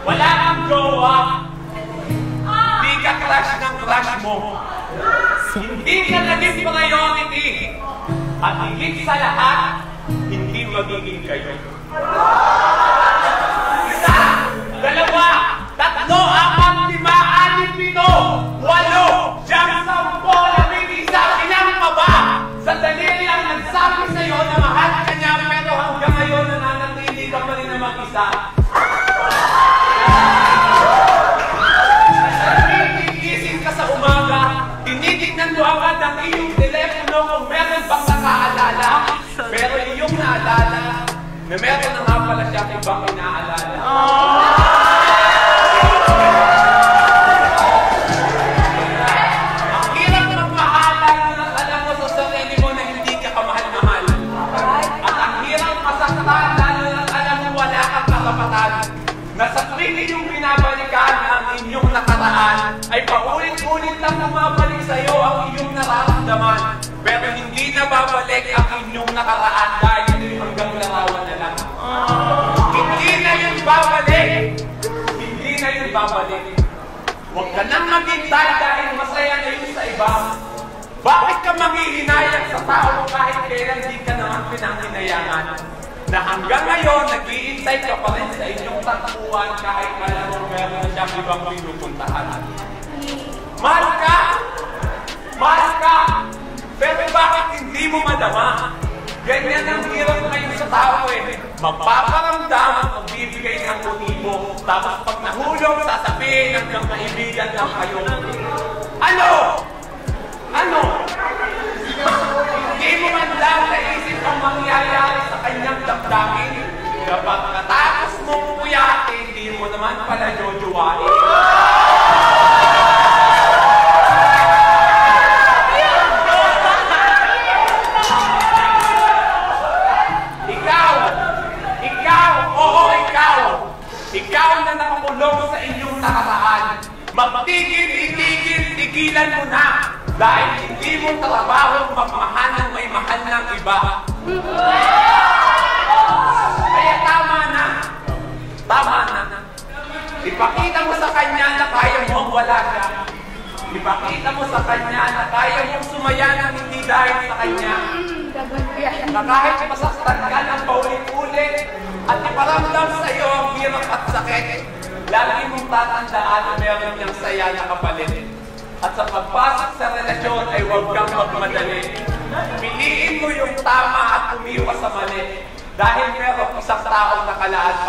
Wala kang jowa. Hindi ka crush ng crush mo. Hindi ka naging priority. At higit sa lahat, hindi magiging kayo. Isa, dalawa, tatlo, apat, lima, anim, pito, walo, siyam, sampo, labing isa, ilang pa ba? Sandali lang nagsabi sa'yo na mahal ka niya, pero hanggang ngayon nananatili ka pa rin na mag-isa. Gising ka sa umaga, tinitignan mo agad ang iyong telepono kung meron bang nakaalala. Pero iyong naalala na meron na nga pala siya ibang inaalala. Ang hirap magmahalan na alam mo sa sarili mo na hindi ka kamahal-mahal. At ang hirap masaktan lalo na alam mo wala kang karapatan. Na sa tuwing inyong binabalikan ang inyong nakaraan ay paulit-ulit lang bumabalik sa iyo ang inyong nararamdaman. Pero hindi na babalik ang inyong nakaraan dahil hanggang larawan na lang. Hindi na yun babalik. Hindi na yun babalik. Huwag ka nang maghintay dahil masaya na yun sa iba. Bakit ka manghihinayang sa tao kahit kailan di ka naman pinanghinayangan? Na hanggang ngayon, nag-iintay ka pa rin sa inyong tatuan kahit alam mo meron na siyang ibang pinupuntahan. Mahal ka! Mahal ka! Pero bakit hindi mo madama? Ganyan ang hirap ngayon sa tao eh. Magpaparamdam at magbibigay ng motibo. Tapos pag nahulog, sasabihin hanggang kaibigan lang kayo. Ano? Ano? Hindi mo man lang naisip ang mangyayari sa kanyang damdamin. Kapag katapos mong puyatin, hindi mo naman pala jojowain. Ikaw na nakakulong sa inyong nakaraan. Magtigil-itigil-tigilan mo na. Dahil hindi mo trabaho magmahal ng may mahal ng iba. Kaya tama na. Tama na. Ipakita mo sa kanya na kaya mo wala siya. Ipakita mo sa kanya na kaya mo sumaya ng hindi dahil sa kanya. Na kahit masaktan ka ng paulit-ulit at iparamdam sa iyo ang hirap at sakit, lagi mong tatandaan na meron niyang saya na kapalit. At sa pagpasok sa relasyon ay huwag kang magmadali. Piliin mo yung tama at umiwas sa mali. Dahil meron isang taong nakalaan pa